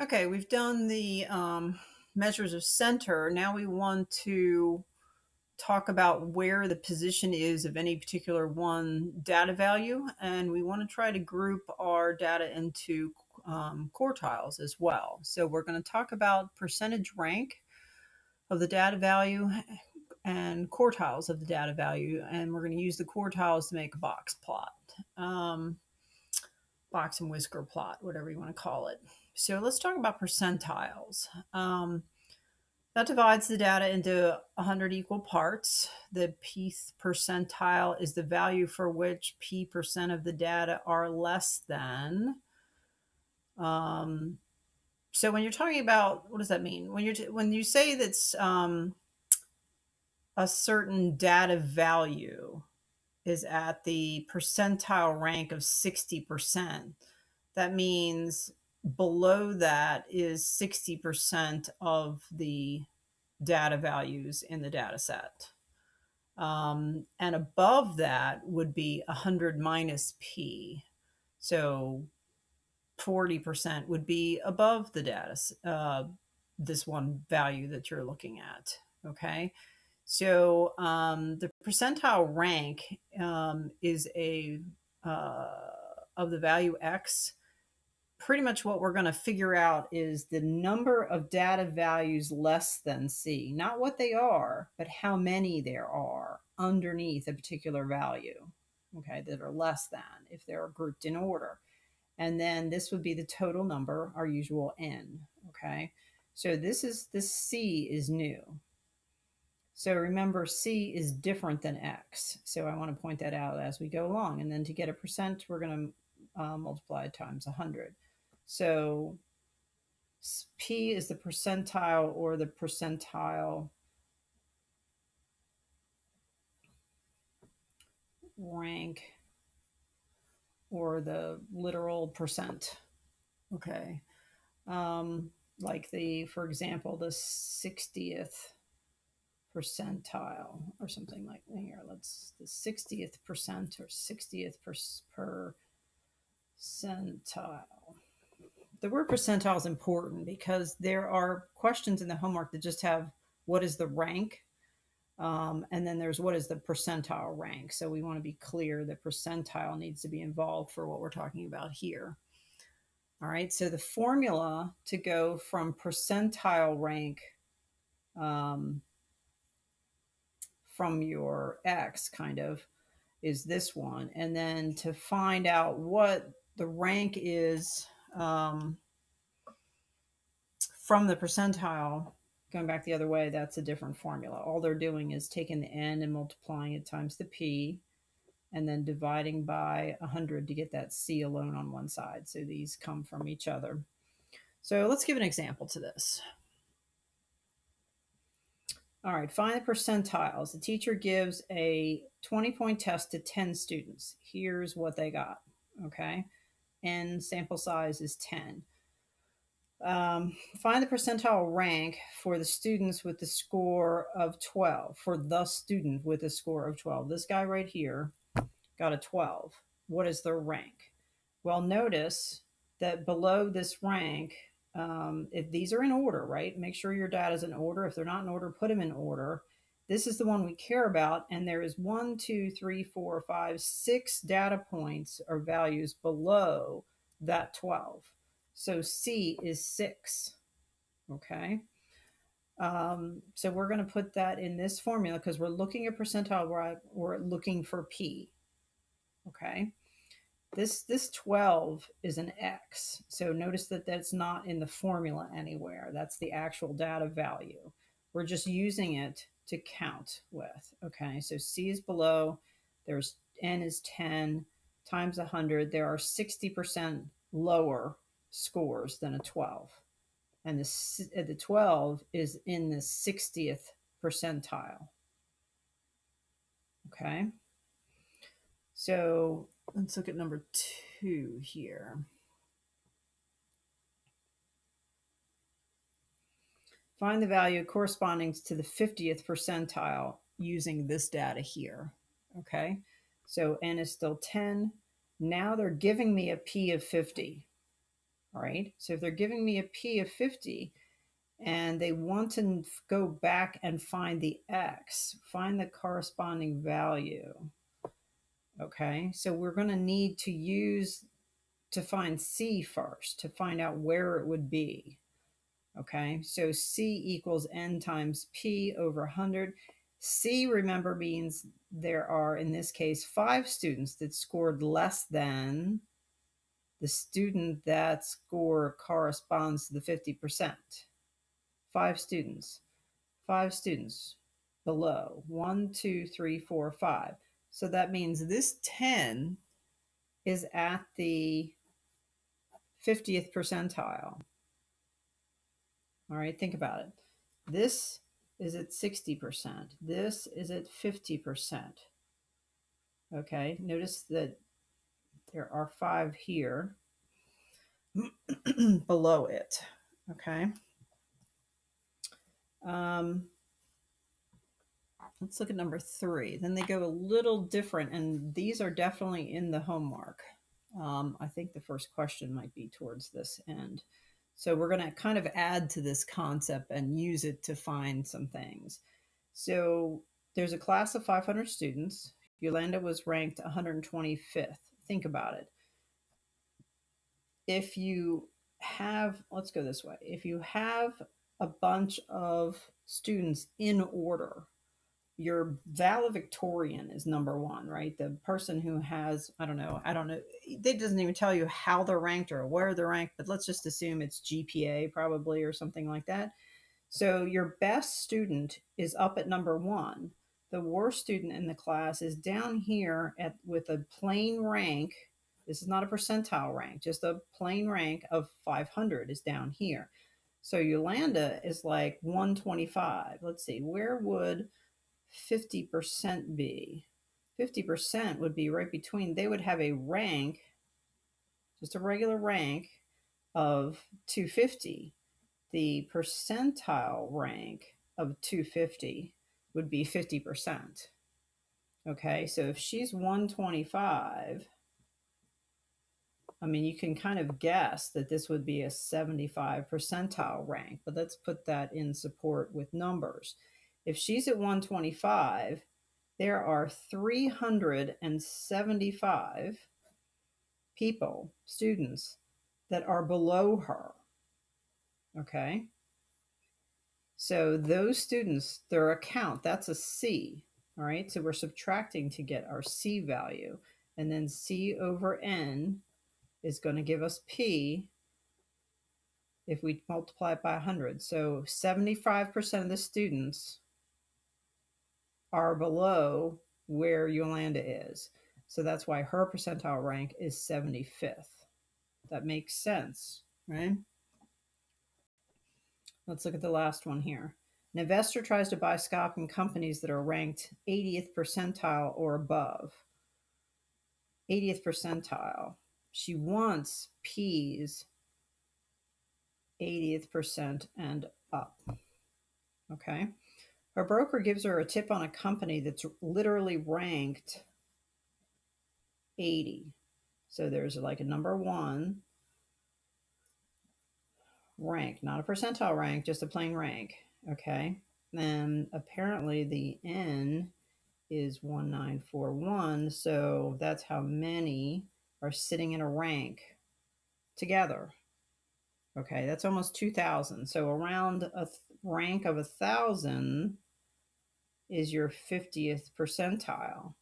Okay, we've done the measures of center. Now we want to talk about where the position is of any particular one data value, and we want to try to group our data into quartiles as well. So we're going to talk about percentage rank of the data value and quartiles of the data value, and we're going to use the quartiles to make a box plot. Box and whisker plot, whatever you want to call it. So let's talk about percentiles. That divides the data into 100 equal parts. The pth percentile is the value for which p% of the data are less than. So when you're talking about, what does that mean? When you say that's a certain data value is at the percentile rank of 60%, that means below that is 60% of the data values in the data set. And above that would be 100 minus p. So 40% would be above the data, this one value that you're looking at. Okay. So the percentile rank is of the value x. Pretty much what we're going to figure out is the number of data values less than C, not what they are, but how many there are underneath a particular value, okay, that are less than if they're grouped in order. And then this would be the total number, our usual n, okay? So this C is new. So remember, C is different than X. So I want to point that out as we go along. And then to get a percent, we're going to multiply it times 100. So P is the percentile or the percentile rank or the literal percent. Okay. Like for example, the 60th percentile or something like that here. The 60th percent or 60th percentile. The word percentile is important because there are questions in the homework that just have what is the rank, and then there's what is the percentile rank. So we want to be clear that percentile needs to be involved for what we're talking about here. All right, so the formula to go from percentile rank from your X kind of is this one. And then to find out what the rank is from the percentile, going back the other way, that's a different formula. All they're doing is taking the n and multiplying it times the p, and then dividing by 100 to get that c alone on one side. So these come from each other. So let's give an example to this. All right, find the percentiles. The teacher gives a 20-point test to 10 students. Here's what they got, okay? N sample size is 10. Find the percentile rank for the students with the score of 12, for the student with a score of 12. This guy right here got a 12. What is their rank? Well, notice that below this rank, if these are in order, right? Make sure your data is in order. If they're not in order, put them in order. This is the one we care about, and there is 1, 2, 3, 4, 5, 6 data points or values below that 12. So C is 6, okay? So we're going to put that in this formula because we're looking at percentile, right? We're looking for P, okay? This 12 is an X. So notice that that's not in the formula anywhere. That's the actual data value. We're just using it to count with, okay? So C is below, there's N is 10 times 100. There are 60% lower scores than a 12. And the 12 is in the 60th percentile. Okay. So let's look at number 2 here. Find the value corresponding to the 50th percentile using this data here. Okay. So N is still 10. Now they're giving me a P of 50. All right. So if they're giving me a P of 50 and they want to go back and find the X, find the corresponding value. Okay. So we're going to need to use to find C first to find out where it would be. Okay. So C equals N times P over 100. C, remember, means there are, in this case, 5 students that scored less than the student that score corresponds to the 50%. 5 students. 5 students below. 1, 2, 3, 4, 5. So that means this 10 is at the 50th percentile. All right, think about it. This is at 60%. This is at 50%. Okay, notice that there are 5 here below it. Okay. Let's look at number 3. Then they go a little different, and these are definitely in the homework. I think the first question might be towards this end. So we're going to kind of add to this concept and use it to find some things. So there's a class of 500 students. Yolanda was ranked 125th. Think about it. If you have, let's go this way. If you have a bunch of students in order, your valedictorian is number 1, right? The person who has, I don't know, it doesn't even tell you how they're ranked or where they're ranked, but let's just assume it's GPA probably or something like that. So your best student is up at number 1. The worst student in the class is down here with a plain rank. This is not a percentile rank, just a plain rank of 500 is down here. So Yolanda is like 125. Let's see, where would 50% be? 50% would be right between, they would have a rank, just a regular rank of 250. The percentile rank of 250 would be 50%. Okay, so if she's 125, I mean, you can kind of guess that this would be a 75 percentile rank, but let's put that in support with numbers. If she's at 125, there are 375 people, students, that are below her. Okay. So those students, their account, that's a C. All right. So we're subtracting to get our C value. And then C over N is going to give us P if we multiply it by 100. So 75% of the students are below where Yolanda is. So that's why her percentile rank is 75th. That makes sense, right? Let's look at the last one here. An investor tries to buy stock in companies that are ranked 80th percentile or above. 80th percentile. She wants P's 80th percent and up. Okay. Her broker gives her a tip on a company that's literally ranked 80. So there's like a number 1 rank, not a percentile rank, just a plain rank. Okay. And apparently the N is 1941. So that's how many are sitting in a rank together. Okay. That's almost 2,000. So around a rank of 1,000 is your 50th percentile.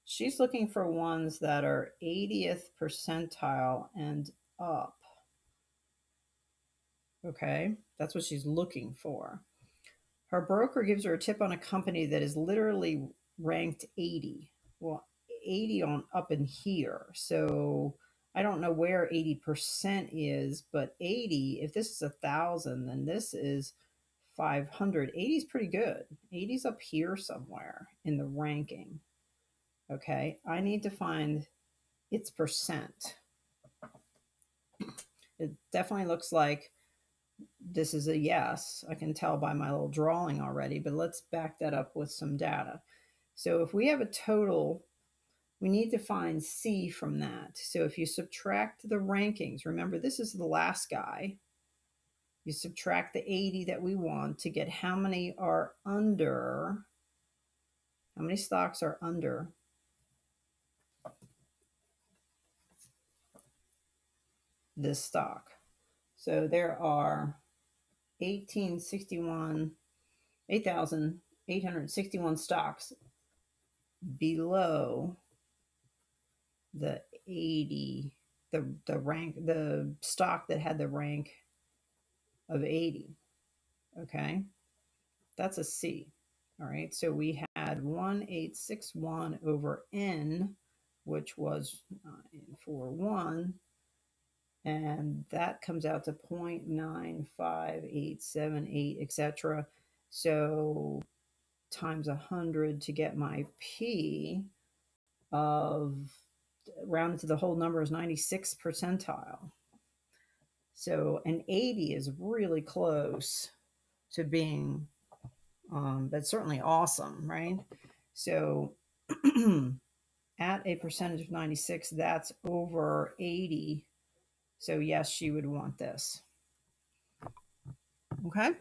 She's looking for ones that are 80th percentile and up. Okay, that's what she's looking for. Her broker gives her a tip on a company that is literally ranked 80. Well, 80 on up in here. So I don't know where 80% is, but 80, if this is 1,000, then this is 500. 80 is pretty good. 80 is up here somewhere in the ranking. Okay, I need to find its percent. It definitely looks like this is a yes. I can tell by my little drawing already, but let's back that up with some data. So if we have a total We need to find C from that. So if you subtract the rankings, remember this is the last guy. You subtract the 80 that we want to get how many are under, how many stocks are under this stock. So there are 8,861 stocks below the 80, the rank, the stock that had the rank of 80. Okay, that's a C. All right, so we had 1861 over N, which was 941, and that comes out to 0.95878, etc. So times 100 to get my P of, rounded to the whole number, is 96 percentile. So an 80 is really close to being, that's certainly awesome, right? So at a percentage of 96, that's over 80. So yes, she would want this. Okay.